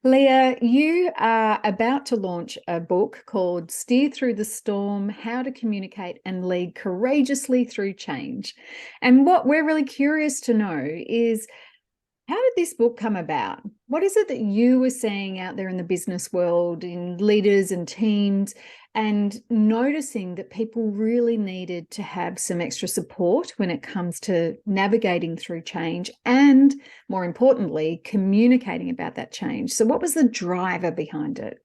Leah, you are about to launch a book called Steer Through the Storm: How to Communicate and Lead Courageously Through Change. And what we're really curious to know is, how did this book come about? What is it that you were seeing out there in the business world, in leaders and teams, and noticing that people really needed to have some extra support when it comes to navigating through change and, more importantly, communicating about that change? So what was the driver behind it?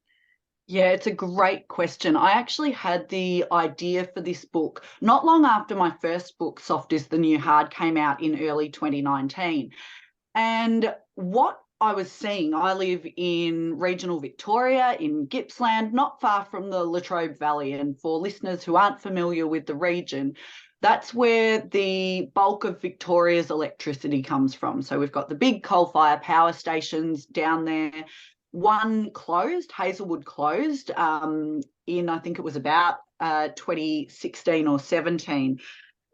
Yeah, it's a great question. I actually had the idea for this book not long after my first book, Soft is the New Hard, came out in early 2019. And what I was seeing, I live in regional Victoria in Gippsland, not far from the Latrobe Valley. And for listeners who aren't familiar with the region, that's where the bulk of Victoria's electricity comes from. So we've got the big coal-fired power stations down there. One closed, Hazelwood closed in, I think it was about 2016 or 17.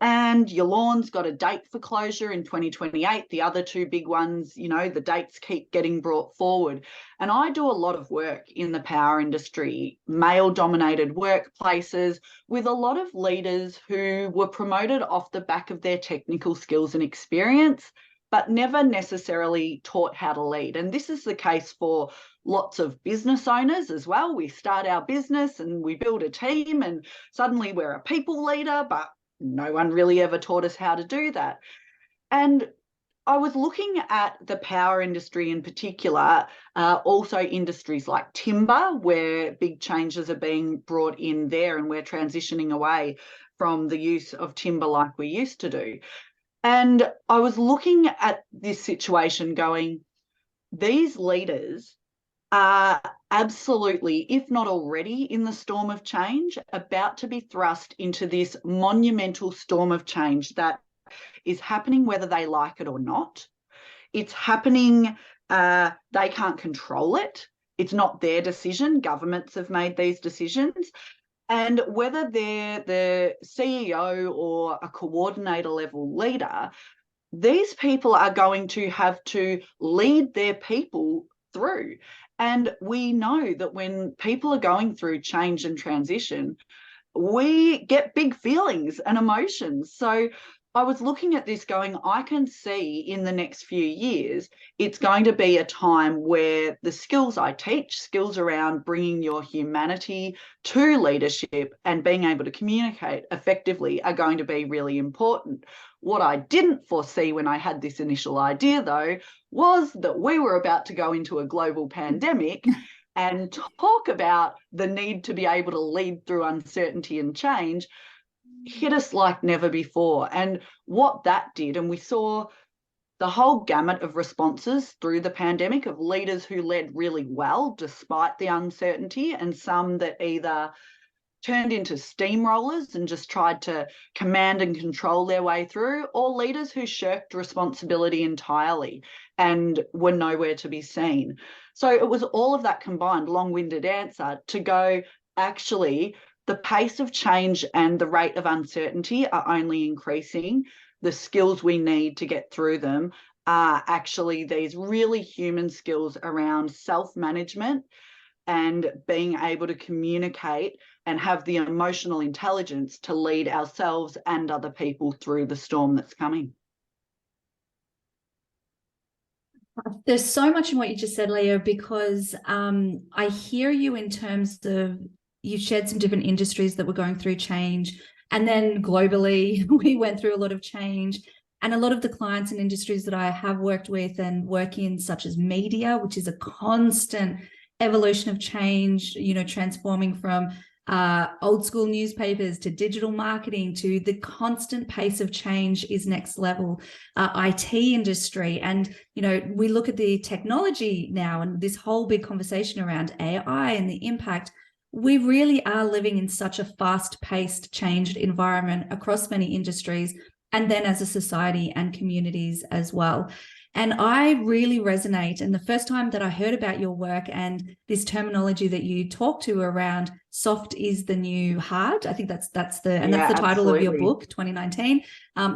And your lawn's got a date for closure in 2028. The other two big ones, the dates keep getting brought forward. And I do a lot of work in the power industry, male-dominated workplaces, with a lot of leaders who were promoted off the back of their technical skills and experience, but never necessarily taught how to lead. And this is the case for lots of business owners as well. We start our business and we build a team, and suddenly we're a people leader, but no one really ever taught us how to do that. And I was looking at the power industry in particular, also industries like timber, where big changes are being brought in there, and we're transitioning away from the use of timber like we used to do. And I was looking at this situation going, these leaders are absolutely, if not already in the storm of change, about to be thrust into this monumental storm of change that is happening whether they like it or not. It's happening, they can't control it. It's not their decision. Governments have made these decisions. And whether they're the CEO or a coordinator level leader, these people are going to have to lead their people through. And we know that when people are going through change and transition, we get big feelings and emotions. So I was looking at this going, I can see in the next few years, it's going to be a time where the skills I teach, skills around bringing your humanity to leadership and being able to communicate effectively, are going to be really important. What I didn't foresee when I had this initial idea, though, was that we were about to go into a global pandemic and talk about the need to be able to lead through uncertainty and change hit us like never before. And what that did, and we saw the whole gamut of responses through the pandemic, of leaders who led really well despite the uncertainty, and some that either turned into steamrollers and just tried to command and control their way through, or leaders who shirked responsibility entirely and were nowhere to be seen. So it was all of that combined, long-winded answer to go, actually, the pace of change and the rate of uncertainty are only increasing. The skills we need to get through them are actually these really human skills around self-management and being able to communicate and have the emotional intelligence to lead ourselves and other people through the storm that's coming. There's so much in what you just said, Leah, because I hear you in terms of, you shared some different industries that were going through change. And then globally, we went through a lot of change. And a lot of the clients and industries that I have worked with and work in, such as media, which is a constant evolution of change, transforming from old school newspapers to digital marketing, to the constant pace of change is next level. IT industry, and we look at the technology now and this whole big conversation around AI and the impact. We really are living in such a fast-paced, changed environment across many industries, and then as a society and communities as well. And I really resonate. And the first time that I heard about your work and this terminology that you talk to around soft is the new hard, I think that's the title absolutely. of your book, 2019.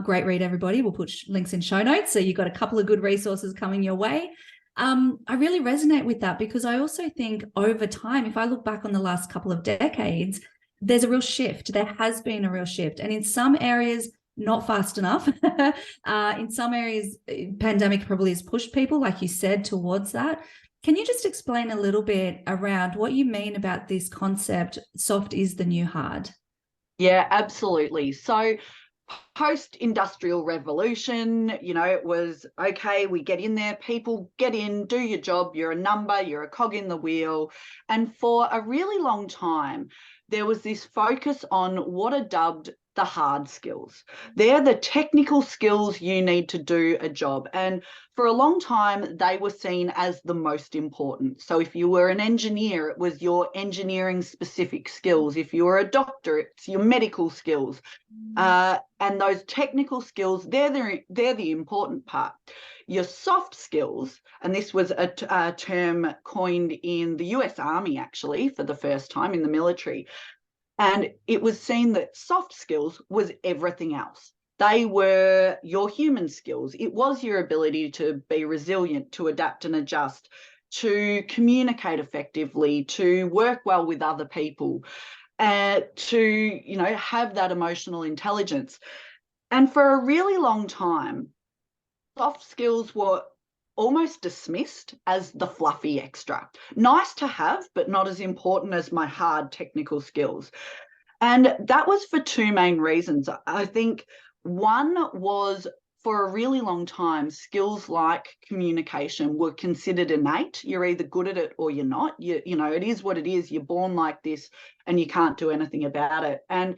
Great read, everybody. We'll put links in show notes. So you've got a couple of good resources coming your way. I really resonate with that, because I also think over time, if I look back on the last couple of decades, there's a real shift. There has been a real shift. And in some areas, not fast enough. In some areas, pandemic probably has pushed people, like you said, towards that. Can you just explain a little bit around what you mean about this concept, soft is the new hard? Yeah, absolutely. So post-industrial revolution, it was, okay, we get in there, people get in, do your job, you're a number, you're a cog in the wheel. And for a really long time, there was this focus on what are dubbed the hard skills. They're the technical skills you need to do a job. And for a long time, they were seen as the most important. So if you were an engineer, it was your engineering specific skills. If you were a doctor, it's your medical skills. And those technical skills, they're the important part. Your soft skills, and this was a term coined in the US Army, actually, for the first time in the military. And it was seen that soft skills was everything else. They were your human skills. It was your ability to be resilient, to adapt and adjust, to communicate effectively, to work well with other people, to have that emotional intelligence. And for a really long time, soft skills were almost dismissed as the fluffy extra. Nice to have, but not as important as my hard technical skills. And that was for two main reasons. I think one was, for a really long time, skills like communication were considered innate. You're either good at it or you're not. It is what it is. You're born like this and you can't do anything about it. And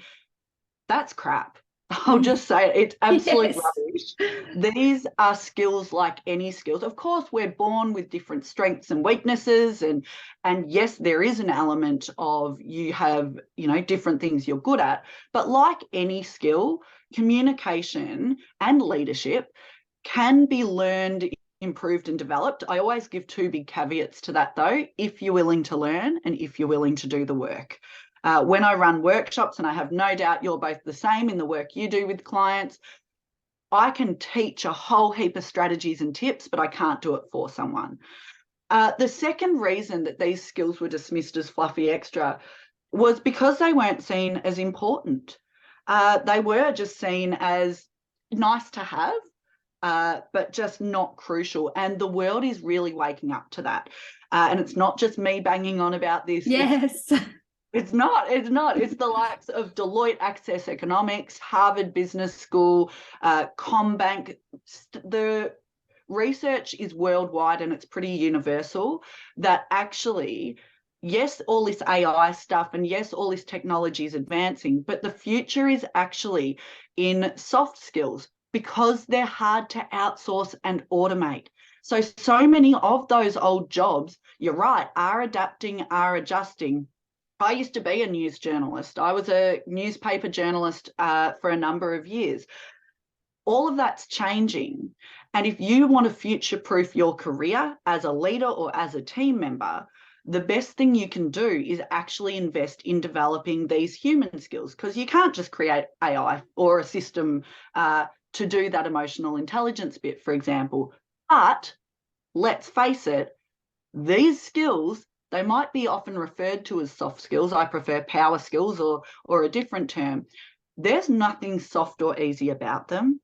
that's crap. I'll just say it. It's absolute rubbish. These are skills like any skills. Of course, we're born with different strengths and weaknesses. And yes, there is an element of you have, different things you're good at. But like any skill, communication and leadership can be learned, improved and developed. I always give two big caveats to that, though: if you're willing to learn and if you're willing to do the work. When I run workshops, and I have no doubt you're both the same in the work you do with clients, I can teach a whole heap of strategies and tips, but I can't do it for someone. The second reason that these skills were dismissed as fluffy extra was because they weren't seen as important. They were just seen as nice to have, but just not crucial. And the world is really waking up to that. And it's not just me banging on about this. Yes. It's not. It's the likes of Deloitte Access Economics, Harvard Business School, CommBank. The research is worldwide and it's pretty universal that actually, yes, all this AI stuff and yes, all this technology is advancing, but the future is actually in soft skills because they're hard to outsource and automate. So many of those old jobs, you're right, are adapting, are adjusting. I used to be a news journalist. I was a newspaper journalist for a number of years. All of that's changing. And if you want to future-proof your career as a leader or as a team member, the best thing you can do is actually invest in developing these human skills, because you can't just create AI or a system to do that emotional intelligence bit, for example. But let's face it, these skills, they might be often referred to as soft skills. I prefer power skills or a different term. There's nothing soft or easy about them.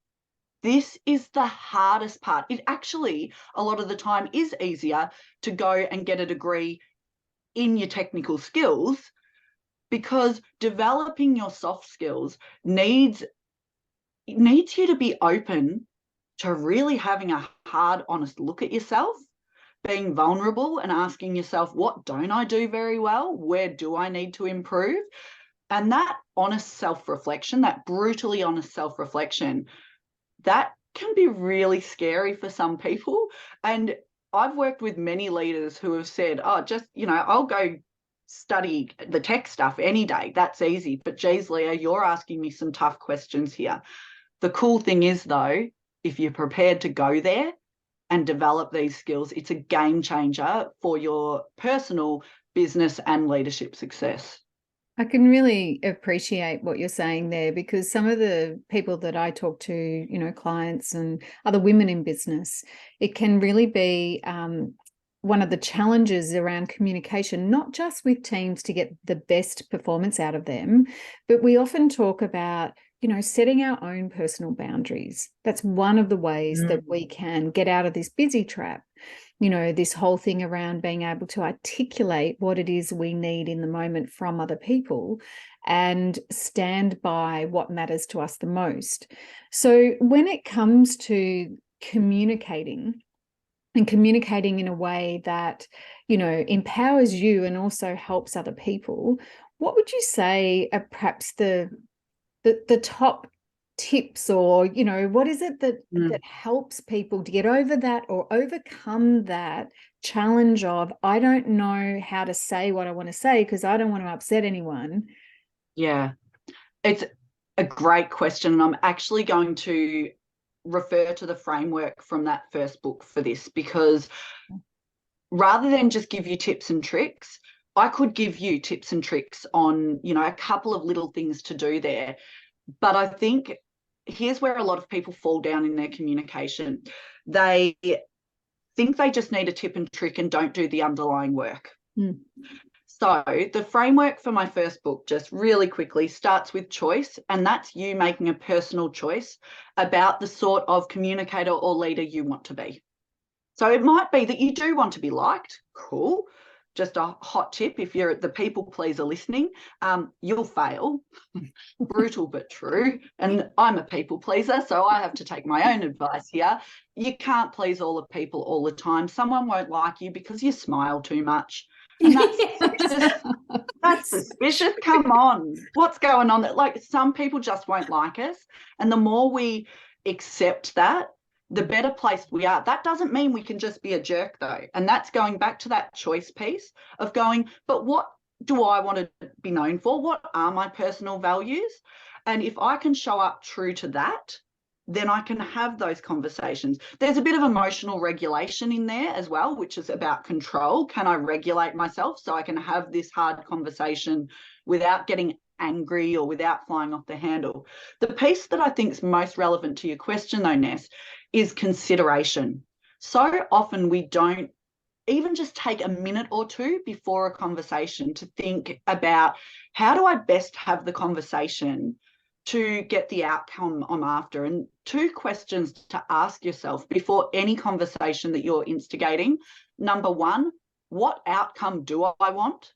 This is the hardest part. It actually, a lot of the time, is easier to go and get a degree in your technical skills, because developing your soft skills needs you to be open to really having a hard, honest look at yourself, being vulnerable and asking yourself, what don't I do very well? Where do I need to improve? And that honest self-reflection, that brutally honest self-reflection, that can be really scary for some people. And I've worked with many leaders who have said, oh, just, I'll go study the tech stuff any day. That's easy. But geez, Leah, you're asking me some tough questions here. The cool thing is, though, if you're prepared to go there and develop these skills, it's a game changer for your personal, business and leadership success. I can really appreciate what you're saying there, because some of the people that I talk to, you know, clients and other women in business, it can really be one of the challenges around communication, not just with teams to get the best performance out of them, but we often talk about, you know, setting our own personal boundaries. That's one of the ways that we can get out of this busy trap. You know, this whole thing around being able to articulate what it is we need in the moment from other people and stand by what matters to us the most. So when it comes to communicating, and communicating in a way that, you know, empowers you and also helps other people, what would you say are perhaps the top tips, or, you know, what is it that that helps people to get over that or overcome that challenge of, I don't know how to say what I want to say because I don't want to upset anyone? Yeah, it's a great question. And I'm actually going to refer to the framework from that first book for this, because rather than just give you tips and tricks, I could give you tips and tricks on, you know, a couple of little things to do there. But I think here's where a lot of people fall down in their communication. They think they just need a tip and trick and don't do the underlying work. So the framework for my first book, just really quickly, starts with choice, and that's you making a personal choice about the sort of communicator or leader you want to be. So it might be that you do want to be liked. Cool. Just a hot tip, if you're the people pleaser listening, you'll fail. Brutal but true. And I'm a people pleaser, so I have to take my own advice here. You can't please all the people all the time. Someone won't like you because you smile too much. And that's suspicious. That's suspicious. Come on. What's going on? Like, some people just won't like us. And the more we accept that, the better placed we are. That doesn't mean we can just be a jerk, though. And that's going back to that choice piece of going, but what do I want to be known for? What are my personal values? And if I can show up true to that, then I can have those conversations. There's a bit of emotional regulation in there as well, which is about control. Can I regulate myself so I can have this hard conversation without getting angry or without flying off the handle? The piece that I think is most relevant to your question, though, Ness, is consideration. So often we don't even just take a minute or two before a conversation to think about, how do I best have the conversation to get the outcome I'm after? And two questions to ask yourself before any conversation that you're instigating. Number one, what outcome do I want?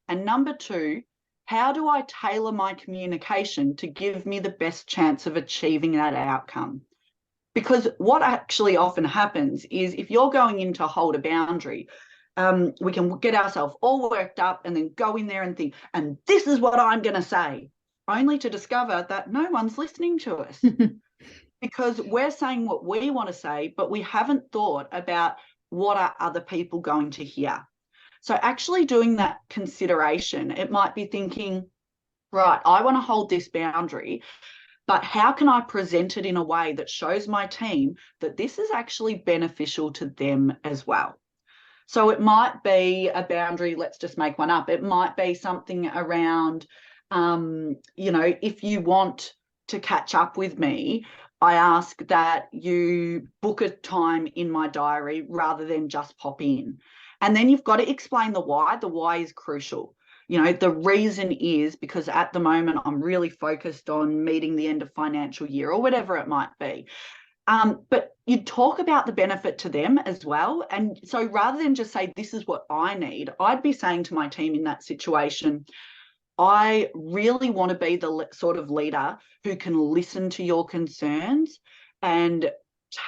And number two, how do I tailor my communication to give me the best chance of achieving that outcome? Because what actually often happens is, if you're going in to hold a boundary, we can get ourselves all worked up and then go in there and think, and this is what I'm going to say, only to discover that no one's listening to us. Because we're saying what we want to say, but we haven't thought about what are other people going to hear. So actually doing that consideration, it might be thinking, right, I want to hold this boundary, but how can I present it in a way that shows my team that this is actually beneficial to them as well? So it might be a boundary, let's just make one up. It might be something around, you know, if you want to catch up with me, I ask that you book a time in my diary rather than just pop in. And then you've got to explain the why. The why is crucial. You know, the reason is because at the moment I'm really focused on meeting the end of financial year or whatever it might be. But you talk about the benefit to them as well. And so rather than just say, this is what I need, I'd be saying to my team in that situation, I really want to be the sort of leader who can listen to your concerns and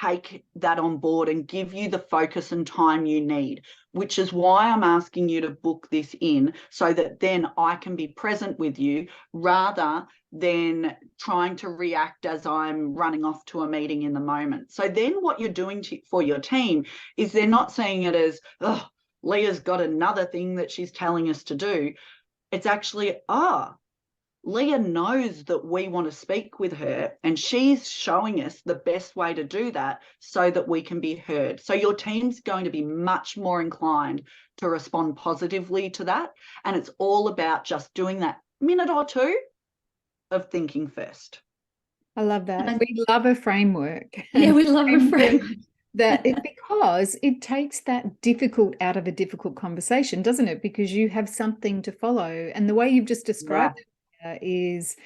take that on board and give you the focus and time you need, which is why I'm asking you to book this in, so that then I can be present with you rather than trying to react as I'm running off to a meeting in the moment. So then what you're doing for your team is they're not seeing it as, oh, Leah's got another thing that she's telling us to do. It's actually, Leah knows that we want to speak with her, and she's showing us the best way to do that so that we can be heard. So your team's going to be much more inclined to respond positively to that. And it's all about just doing that minute or two of thinking first. I love that. We love a framework. Yeah, we love a framework. Because it takes that difficult out of a difficult conversation, doesn't it? Because you have something to follow. And the way you've just described it is,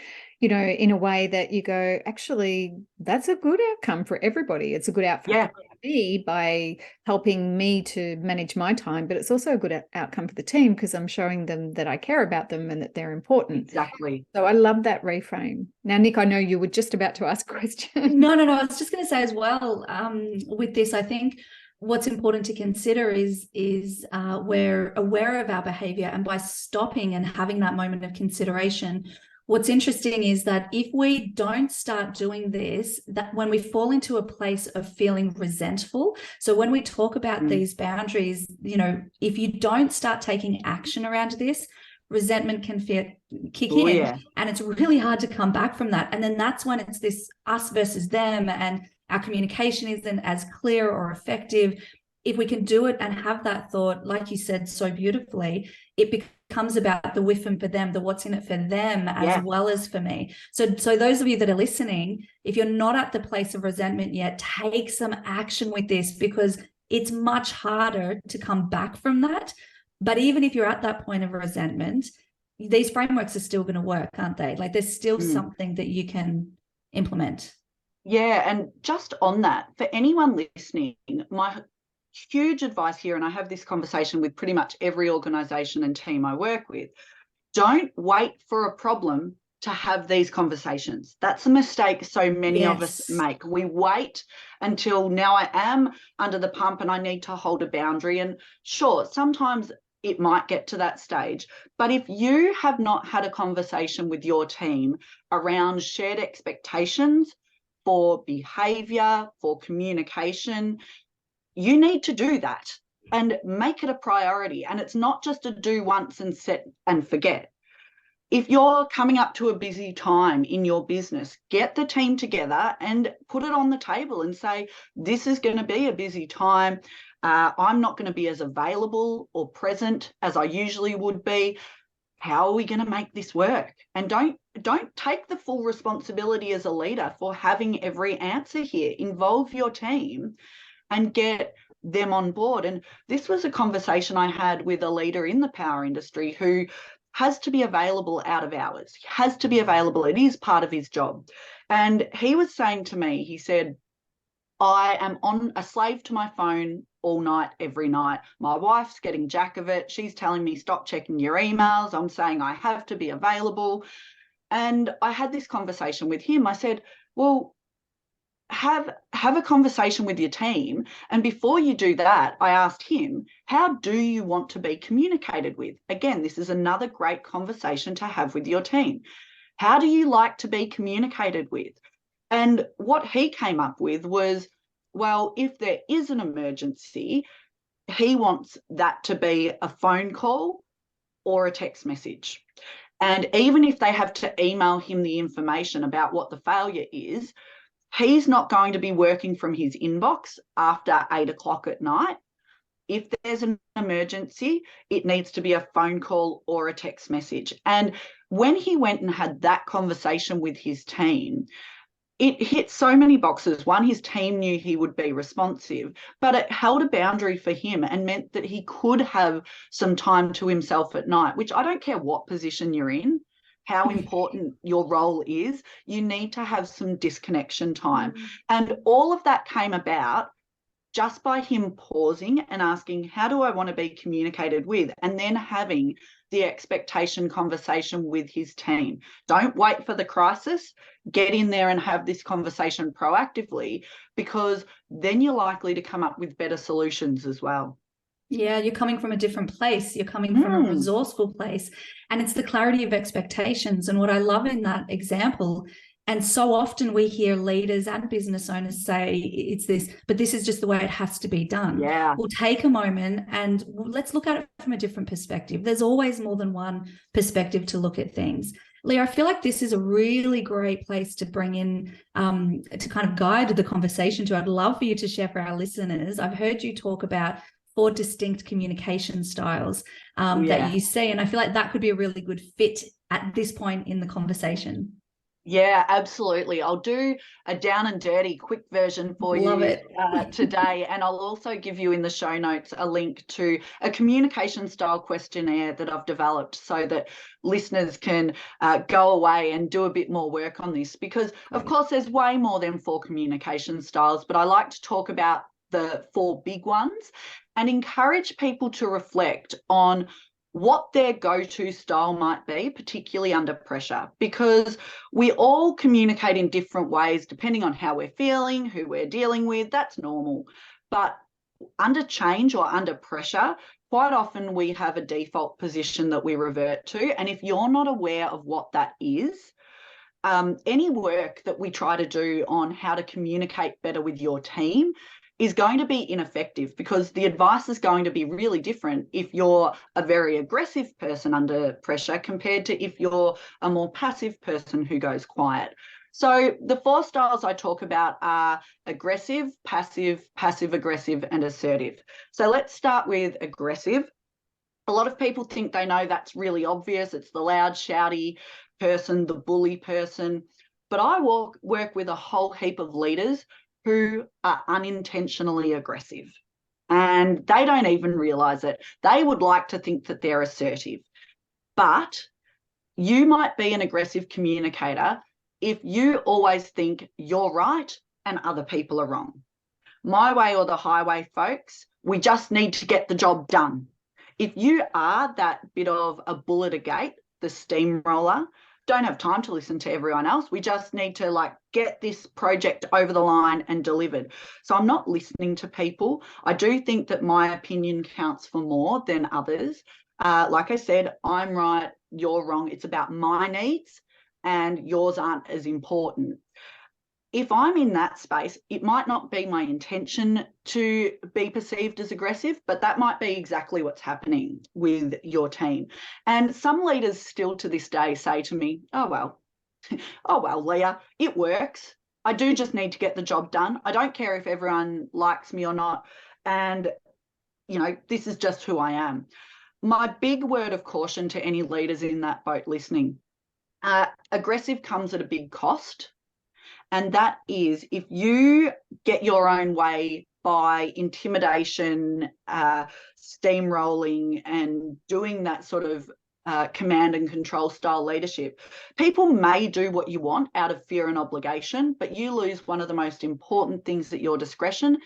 you know, in a way that you go, actually, that's a good outcome for everybody. It's a good outcome for me by helping me to manage my time, but it's also a good outcome for the team because I'm showing them that I care about them and that they're important. Exactly. So I love that reframe. Now, Nick, I know you were just about to ask a question. No. I was just going to say as well, with this, I think what's important to consider is we're aware of our behavior, and by stopping and having that moment of consideration, what's interesting is that if we don't start doing this, that when we fall into a place of feeling resentful, so when we talk about these boundaries, you know, if you don't start taking action around this, resentment can kick in, and it's really hard to come back from that. And then that's when it's this us versus them, and our communication isn't as clear or effective. If we can do it and have that thought, like you said so beautifully, it becomes about the with and for them, the what's in it for them as well as for me. So those of you that are listening, if you're not at the place of resentment yet, take some action with this, because it's much harder to come back from that. But even if you're at that point of resentment, these frameworks are still going to work, aren't they? Like there's still something that you can implement. Yeah. And just on that, for anyone listening, my huge advice here, and I have this conversation with pretty much every organization and team I work with, don't wait for a problem to have these conversations. That's a mistake so many of us make. We wait until now I am under the pump and I need to hold a boundary. And sure, sometimes it might get to that stage. But if you have not had a conversation with your team around shared expectations for behavior, for communication, you need to do that and make it a priority. And it's not just a do once and set and forget. If you're coming up to a busy time in your business, get the team together and put it on the table and say, this is going to be a busy time. I'm not going to be as available or present as I usually would be. How are we going to make this work? And don't take the full responsibility as a leader for having every answer here. Involve your team and get them on board. And this was a conversation I had with a leader in the power industry who has to be available out of hours. He has to be available. It is part of his job. And he was saying to me, he said, I am on a slave to my phone all night, every night. My wife's getting jack of it. She's telling me, stop checking your emails. I'm saying I have to be available. And I had this conversation with him. I said, well, have a conversation with your team. And before you do that, I asked him, how do you want to be communicated with? Again, this is another great conversation to have with your team. How do you like to be communicated with? And what he came up with was, well, if there is an emergency, he wants that to be a phone call or a text message. And even if they have to email him the information about what the failure is, he's not going to be working from his inbox after 8 o'clock at night. If there's an emergency, it needs to be a phone call or a text message. And when he went and had that conversation with his team, it hit so many boxes. One, his team knew he would be responsive, but it held a boundary for him and meant that he could have some time to himself at night, which I don't care what position you're in, how important your role is, you need to have some disconnection time. And all of that came about just by him pausing and asking, how do I want to be communicated with? And then having the expectation conversation with his team. Don't wait for the crisis. Get in there and have this conversation proactively, because then you're likely to come up with better solutions as well. Yeah, you're coming from a different place. You're coming from a resourceful place. And it's the clarity of expectations. And what I love in that example, and so often we hear leaders and business owners say it's this, but this is just the way it has to be done. Yeah. We'll take a moment and let's look at it from a different perspective. There's always more than one perspective to look at things. Leah, I feel like this is a really great place to bring in, to kind of guide the conversation to. I'd love for you to share for our listeners. I've heard you talk about 4 distinct communication styles that you see. And I feel like that could be a really good fit at this point in the conversation? Yeah, absolutely. I'll do a down and dirty quick version for Love you it. today. And I'll also give you in the show notes a link to a communication style questionnaire that I've developed so that listeners can go away and do a bit more work on this. Because, of course, there's way more than 4 communication styles, but I like to talk about the 4 big ones and encourage people to reflect on what their go-to style might be, particularly under pressure, because we all communicate in different ways depending on how we're feeling, who we're dealing with. That's normal. But under change or under pressure, quite often we have a default position that we revert to. And if you're not aware of what that is, any work that we try to do on how to communicate better with your team is going to be ineffective, because the advice is going to be really different if you're a very aggressive person under pressure compared to if you're a more passive person who goes quiet. So the 4 styles I talk about are aggressive, passive, passive-aggressive, and assertive. So let's start with aggressive. A lot of people think they know that's really obvious. It's the loud, shouty person, the bully person. But I work with a whole heap of leaders who are unintentionally aggressive, and they don't even realize it. They would like to think that they're assertive, but you might be an aggressive communicator if you always think you're right and other people are wrong. My way or the highway, folks. We just need to get the job done. If you are that bit of a bull at a gate, the steamroller, don't have time to listen to everyone else. We just need to get this project over the line and delivered. So I'm not listening to people. I do think that my opinion counts for more than others. Like I said, I'm right, you're wrong. It's about my needs and yours aren't as important. If I'm in that space, it might not be my intention to be perceived as aggressive, but that might be exactly what's happening with your team. And some leaders still to this day say to me, oh, well, Leah, it works. I do just need to get the job done. I don't care if everyone likes me or not. And, this is just who I am. My big word of caution to any leaders in that boat listening, aggressive comes at a big cost. And that is if you get your own way by intimidation, steamrolling, and doing that sort of command and control style leadership, people may do what you want out of fear and obligation, but you lose one of the most important things at your discretion,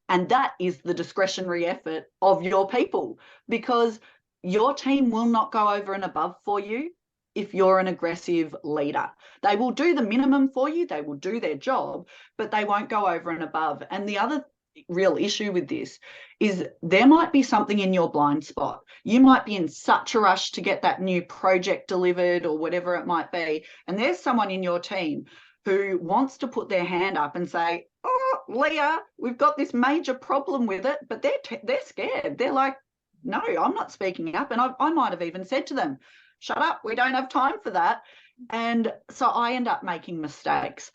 and that is the discretionary effort of your people, because your team will not go over and above for you. If you're an aggressive leader, they will do the minimum for you, they will do their job, but they won't go over and above. And the other real issue with this is there might be something in your blind spot. You might be in such a rush to get that new project delivered or whatever it might be, and there's someone in your team who wants to put their hand up and say, oh, Leah, we've got this major problem with it, but they're scared. They're like, no, I'm not speaking up. And I might have even said to them, shut up, we don't have time for that. And so I end up making mistakes.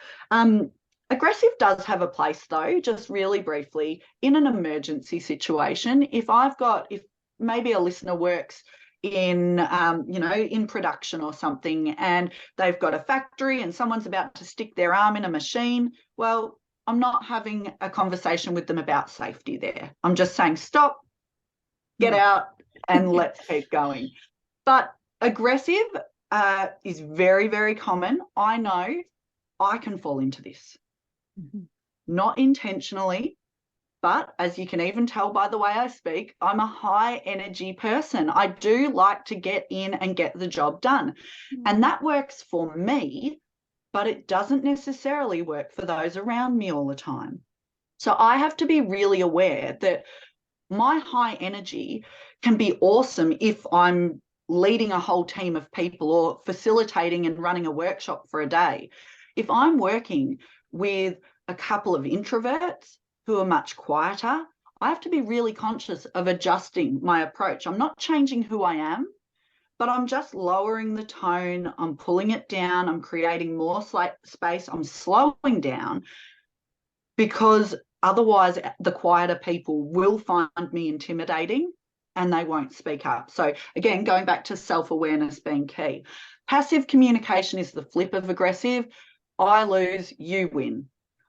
Aggressive does have a place, though, just really briefly, in an emergency situation. If maybe a listener works in, in production or something, and they've got a factory and someone's about to stick their arm in a machine, well, I'm not having a conversation with them about safety there. I'm just saying, stop, get out, and let's keep going. But aggressive is very, very common. I know I can fall into this. Not intentionally, but as you can even tell by the way I speak, I'm a high energy person. I do like to get in and get the job done. And that works for me, but it doesn't necessarily work for those around me all the time. So I have to be really aware that my high energy can be awesome if I'm leading a whole team of people or facilitating and running a workshop for a day. If I'm working with a couple of introverts who are much quieter, I have to be really conscious of adjusting my approach. I'm not changing who I am, but I'm just lowering the tone. I'm pulling it down. I'm creating more space. I'm slowing down, because otherwise the quieter people will find me intimidating and they won't speak up. So again, going back to self-awareness being key. Passive communication is the flip of aggressive. I lose, you win.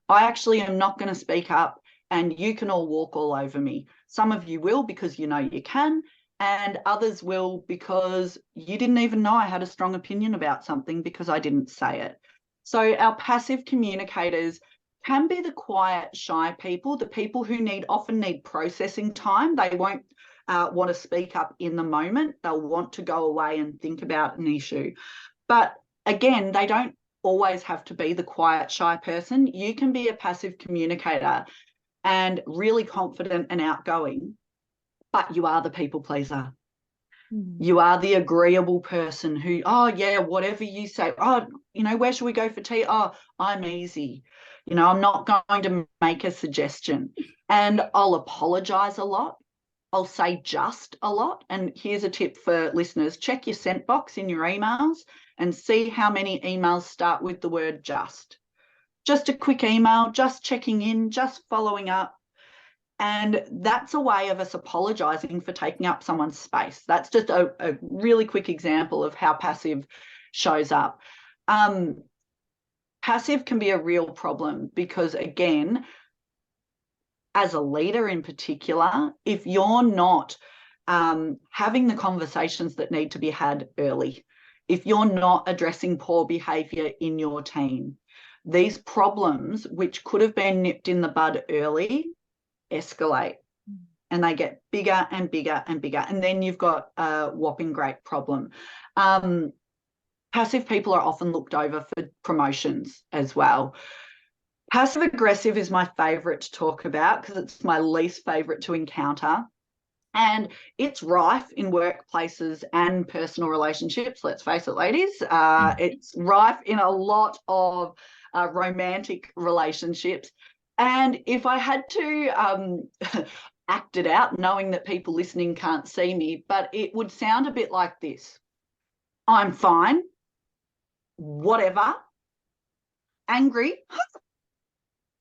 I actually am not going to speak up and you can all walk all over me. Some of you will because you know you can, and others will because you didn't even know I had a strong opinion about something because I didn't say it. So our passive communicators can be the quiet, shy people, the people who often need processing time. They won't want to speak up in the moment. They'll want to go away and think about an issue. But again, they don't always have to be the quiet, shy person. You can be a passive communicator and really confident and outgoing, but you are the people pleaser. You are the agreeable person who, oh, yeah, whatever you say. Oh, where should we go for tea? Oh, I'm easy. I'm not going to make a suggestion. And I'll apologize a lot. I'll say just a lot. And here's a tip for listeners. Check your sent box in your emails and see how many emails start with the word just. Just a quick email, just checking in, just following up. And that's a way of us apologising for taking up someone's space. That's just a really quick example of how passive shows up. Passive can be a real problem because, again, as a leader in particular, if you're not having the conversations that need to be had early, if you're not addressing poor behaviour in your team, these problems, which could have been nipped in the bud early, escalate and they get bigger and bigger and bigger. And then you've got a whopping great problem. Passive people are often looked over for promotions as well. Passive aggressive is my favourite to talk about because it's my least favourite to encounter. And it's rife in workplaces and personal relationships, let's face it, ladies. It's rife in a lot of romantic relationships. And if I had to act it out, knowing that people listening can't see me, but it would sound a bit like this. I'm fine, whatever, angry.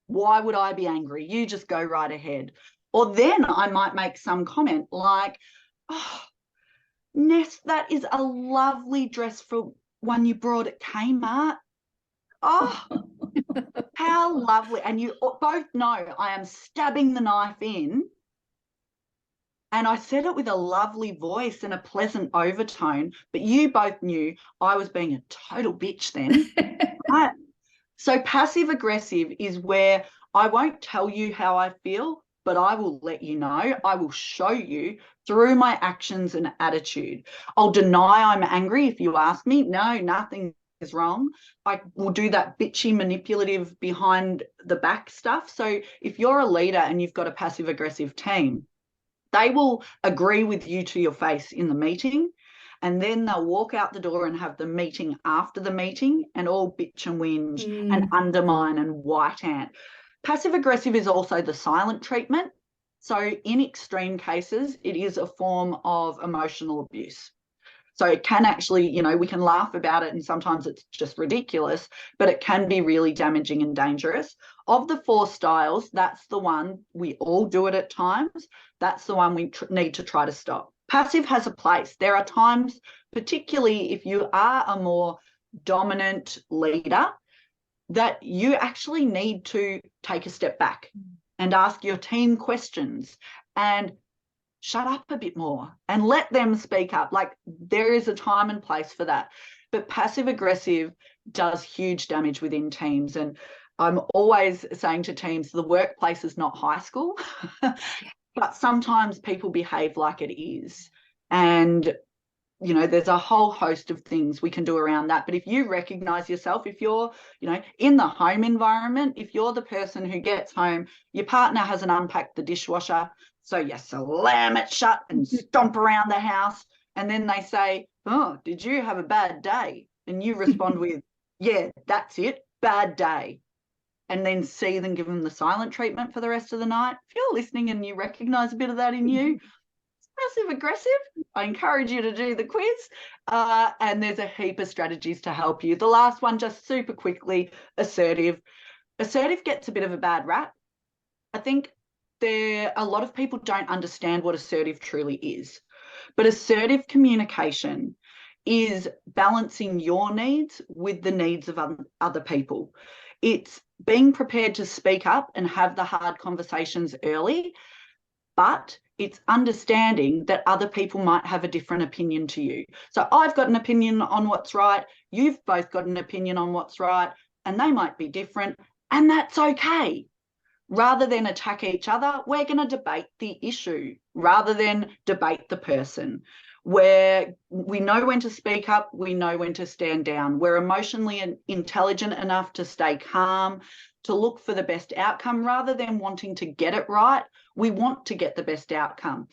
Why would I be angry? You just go right ahead. Or then I might make some comment like, oh, Ness, that is a lovely dress for one you brought at Kmart. Oh, how lovely. And you both know I am stabbing the knife in. And I said it with a lovely voice and a pleasant overtone, but you both knew I was being a total bitch then. Right? So passive aggressive is where I won't tell you how I feel, but I will let you know. I will show you through my actions and attitude. I'll deny I'm angry if you ask me. No, nothing is wrong. I will do that bitchy, manipulative, behind the back stuff. So if you're a leader and you've got a passive aggressive team, they will agree with you to your face in the meeting, and then they'll walk out the door and have the meeting after the meeting and all bitch and whinge and undermine and white ant. Passive aggressive is also the silent treatment. So in extreme cases, it is a form of emotional abuse. So it can actually, we can laugh about it and sometimes it's just ridiculous, but it can be really damaging and dangerous. Of the 4 styles, that's the one, we all do it at times. That's the one we need to try to stop. Passive has a place. There are times, particularly if you are a more dominant leader, that you actually need to take a step back and ask your team questions and shut up a bit more and let them speak up. Like, there is a time and place for that. But passive aggressive does huge damage within teams. And I'm always saying to teams, the workplace is not high school, but sometimes people behave like it is. And there's a whole host of things we can do around that. But if you recognize yourself, if you're, in the home environment, if you're the person who gets home, your partner hasn't unpacked the dishwasher, so you slam it shut and stomp around the house. And then they say, oh, did you have a bad day? And you respond with, yeah, that's it, bad day. And then seethe and give them the silent treatment for the rest of the night. If you're listening and you recognize a bit of that in you, passive aggressive, I encourage you to do the quiz, and there's a heap of strategies to help you. The last one, just super quickly, assertive. Assertive gets a bit of a bad rap. I think a lot of people don't understand what assertive truly is, but assertive communication is balancing your needs with the needs of other people. It's being prepared to speak up and have the hard conversations early, but it's understanding that other people might have a different opinion to you. So I've got an opinion on what's right, you've both got an opinion on what's right, and they might be different, and that's okay. Rather than attack each other, we're going to debate the issue rather than debate the person. Where we know when to speak up, we know when to stand down. We're emotionally intelligent enough to stay calm, to look for the best outcome rather than wanting to get it right. We want to get the best outcome.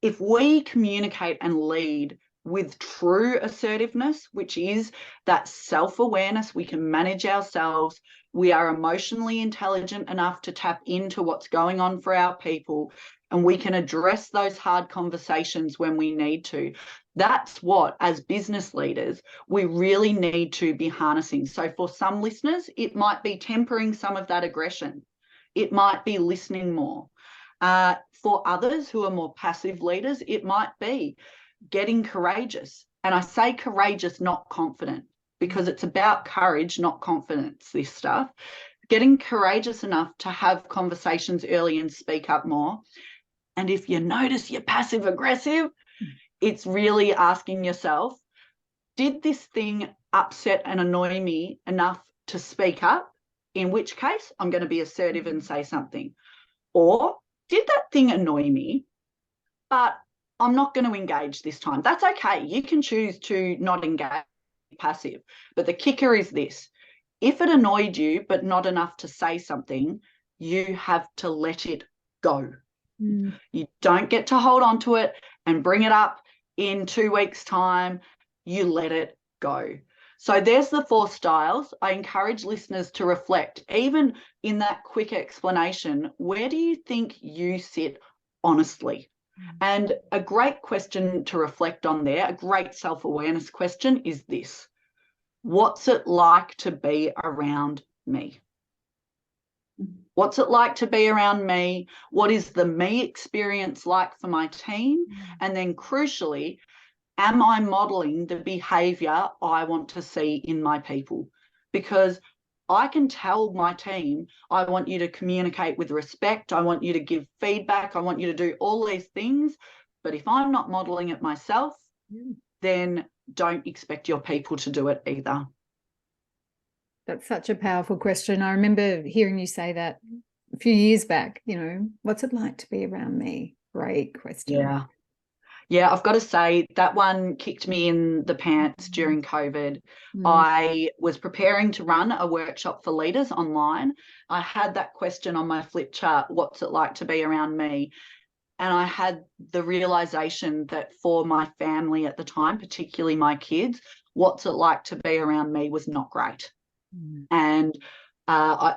If we communicate and lead with true assertiveness, which is that self-awareness, we can manage ourselves, we are emotionally intelligent enough to tap into what's going on for our people, and we can address those hard conversations when we need to. That's what, as business leaders, we really need to be harnessing. So for some listeners, it might be tempering some of that aggression. It might be listening more. For others who are more passive leaders, it might be getting courageous. And I say courageous, not confident, because it's about courage, not confidence, this stuff. Getting courageous enough to have conversations early and speak up more. And if you notice you're passive aggressive, it's really asking yourself, did this thing upset and annoy me enough to speak up? In which case, I'm going to be assertive and say something. Or did that thing annoy me, but I'm not going to engage this time? That's okay. You can choose to not engage, passive. But the kicker is this. If it annoyed you, but not enough to say something, you have to let it go. You don't get to hold on to it and bring it up in 2 weeks' time. You let it go. So there's the 4 styles. I encourage listeners to reflect, even in that quick explanation, where do you think you sit honestly? And a great question to reflect on there, a great self-awareness question is this: what's it like to be around me? What's it like to be around me? What is the me experience like for my team? And then crucially, am I modeling the behavior I want to see in my people? Because I can tell my team, I want you to communicate with respect, I want you to give feedback, I want you to do all these things. But if I'm not modeling it myself, then don't expect your people to do it either. That's such a powerful question. I remember hearing you say that a few years back, what's it like to be around me? Great question. Yeah, I've got to say that one kicked me in the pants during COVID. I was preparing to run a workshop for leaders online. I had that question on my flip chart, what's it like to be around me? And I had the realization that for my family at the time, particularly my kids, what's it like to be around me was not great. And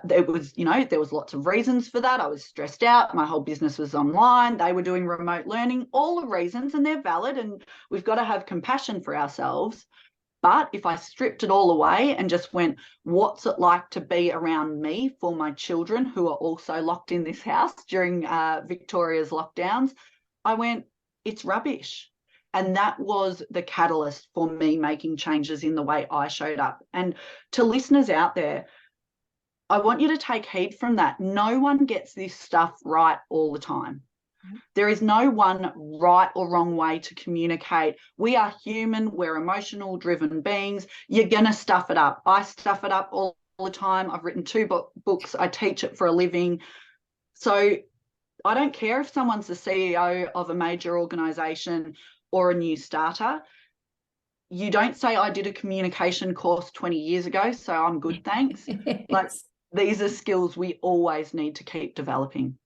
there was lots of reasons for that. I was stressed out. My whole business was online. They were doing remote learning, all the reasons, and they're valid. And we've got to have compassion for ourselves. But if I stripped it all away and just went, what's it like to be around me for my children who are also locked in this house during Victoria's lockdowns, I went, it's rubbish. And that was the catalyst for me making changes in the way I showed up. And to listeners out there, I want you to take heed from that. No one gets this stuff right all the time. There is no one right or wrong way to communicate. We are human. We're emotional driven beings. You're going to stuff it up. I stuff it up all the time. I've written 2 books. I teach it for a living. So I don't care if someone's the CEO of a major organization or a new starter. You don't say, I did a communication course 20 years ago, so I'm good, thanks. Like, these are skills we always need to keep developing.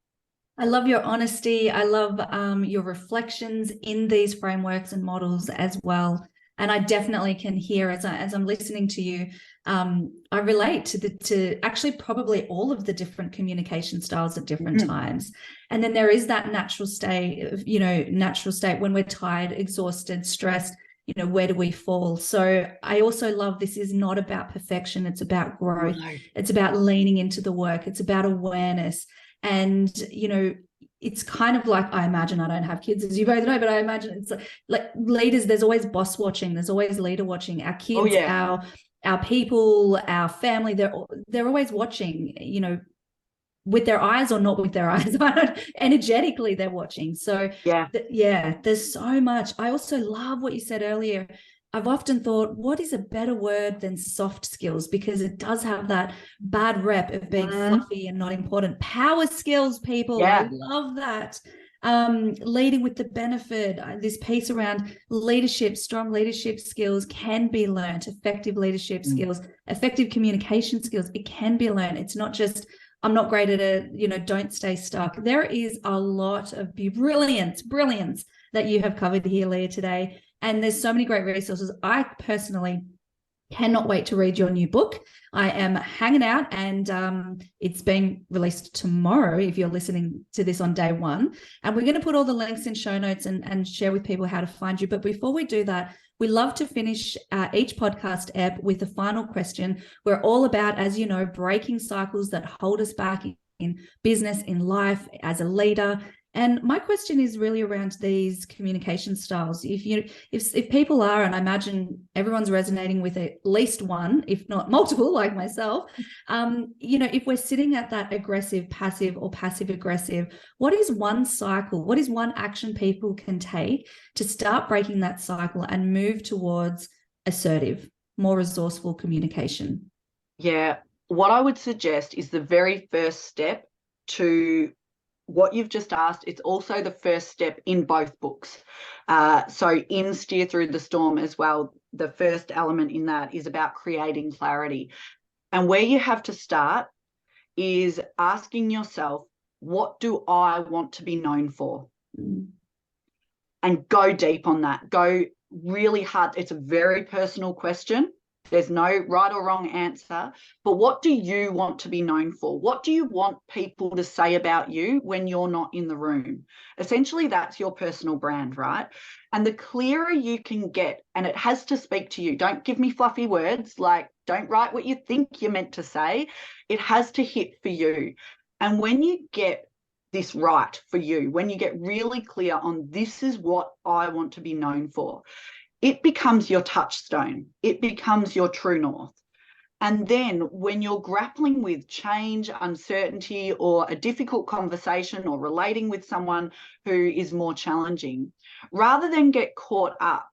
I love your honesty. I love your reflections in these frameworks and models as well. And I definitely can hear as I'm listening to you, I relate to actually probably all of the different communication styles at different times. And then there is that natural state when we're tired, exhausted, stressed, where do we fall? So I also love, this is not about perfection. It's about growth. It's about leaning into the work. It's about awareness. And, it's kind of like, I imagine, I don't have kids, as you both know, but I imagine it's like leaders, there's always boss watching, there's always leader watching. Our kids, Oh, yeah. our people, our family, they're always watching, you know, with their eyes or not with their eyes. Energetically, they're watching. So Yeah. yeah, there's so much. I also love what you said earlier. I've often thought, what is a better word than soft skills? Because it does have that bad rep of being fluffy and not important. Power skills, people. Yeah. I love that. Leading with the benefit, this piece around leadership, strong leadership skills can be learned, effective leadership skills, effective communication skills. It can be learned. It's not just, I'm not great at it, you know, don't stay stuck. There is a lot of brilliance that you have covered here, Leah, today. And there's so many great resources. I personally cannot wait to read your new book. I am hanging out, and it's being released tomorrow if you're listening to this on day one. And we're going to put all the links in show notes and share with people how to find you. But before we do that, we love to finish each podcast ep with a final question. We're all about, as you know, breaking cycles that hold us back in business, in life, as a leader. And my question is really around these communication styles. If people are, and I imagine everyone's resonating with at least one, if not multiple, like myself, you know, if we're sitting at that aggressive, passive, or passive aggressive, what is one cycle? What is one action people can take to start breaking that cycle and move towards assertive, more resourceful communication? Yeah. What I would suggest is the very first step to what you've just asked. It's also the first step in both books. So in Steer Through the Storm as well, the first element in that is about creating clarity. And where you have to start is asking yourself, what do I want to be known for? And go deep on that. Go really hard. It's a very personal question. There's no right or wrong answer. But what do you want to be known for? What do you want people to say about you when you're not in the room? Essentially, that's your personal brand, right? And the clearer you can get, and it has to speak to you. Don't give me fluffy words, like don't write what you think you're meant to say. It has to hit for you. And when you get this right for you, when you get really clear on this is what I want to be known for, it becomes your touchstone. It becomes your true north. And then when you're grappling with change, uncertainty, or a difficult conversation, or relating with someone who is more challenging, rather than get caught up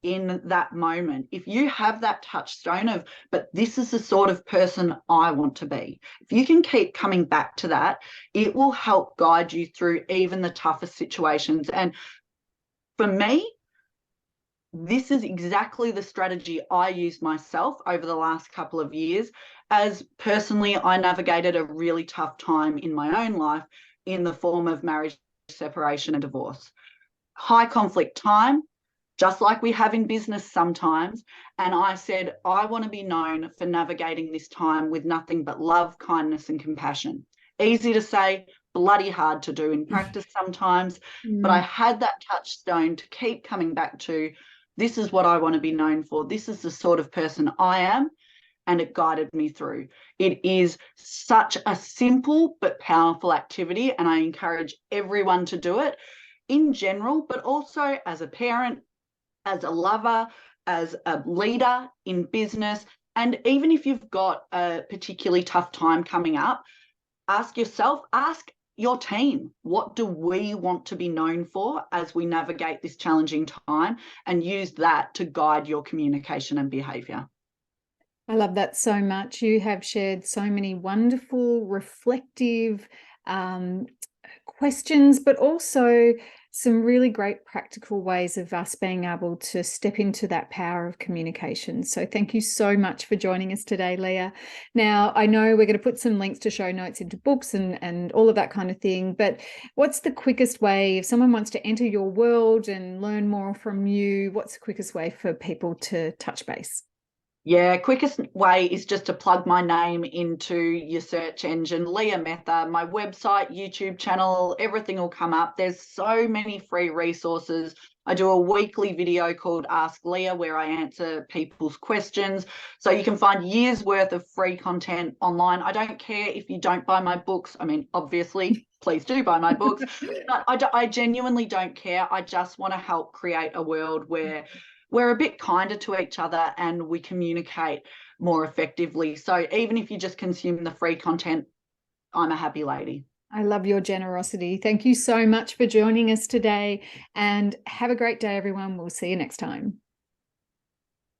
in that moment, if you have that touchstone of, but this is the sort of person I want to be, if you can keep coming back to that, it will help guide you through even the toughest situations. And for me, this is exactly the strategy I used myself over the last couple of years, as personally I navigated a really tough time in my own life in the form of marriage, separation, and divorce. High conflict time, just like we have in business sometimes. And I said, I want to be known for navigating this time with nothing but love, kindness, and compassion. Easy to say, bloody hard to do in practice sometimes. But I had that touchstone to keep coming back to. This is what I want to be known for. This is the sort of person I am. And it guided me through. It is such a simple but powerful activity. And I encourage everyone to do it in general, but also as a parent, as a lover, as a leader in business. And even if you've got a particularly tough time coming up, ask yourself, ask your team, what do we want to be known for as we navigate this challenging time, and use that to guide your communication and behaviour. I love that so much. You have shared so many wonderful, reflective questions, but also some really great practical ways of us being able to step into that power of communication. So thank you so much for joining us today, Leah. Now, I know we're going to put some links to show notes into books and all of that kind of thing, but what's the quickest way, if someone wants to enter your world and learn more from you, what's the quickest way for people to touch base? Yeah, quickest way is just to plug my name into your search engine, Leah Mether, my website, YouTube channel, everything will come up. There's so many free resources. I do a weekly video called Ask Leah where I answer people's questions. So you can find years worth of free content online. I don't care if you don't buy my books. I mean, obviously, please do buy my books. But I genuinely don't care. I just want to help create a world where we're a bit kinder to each other and we communicate more effectively. So even if you just consume the free content, I'm a happy lady. I love your generosity. Thank you so much for joining us today, and have a great day, everyone. We'll see you next time.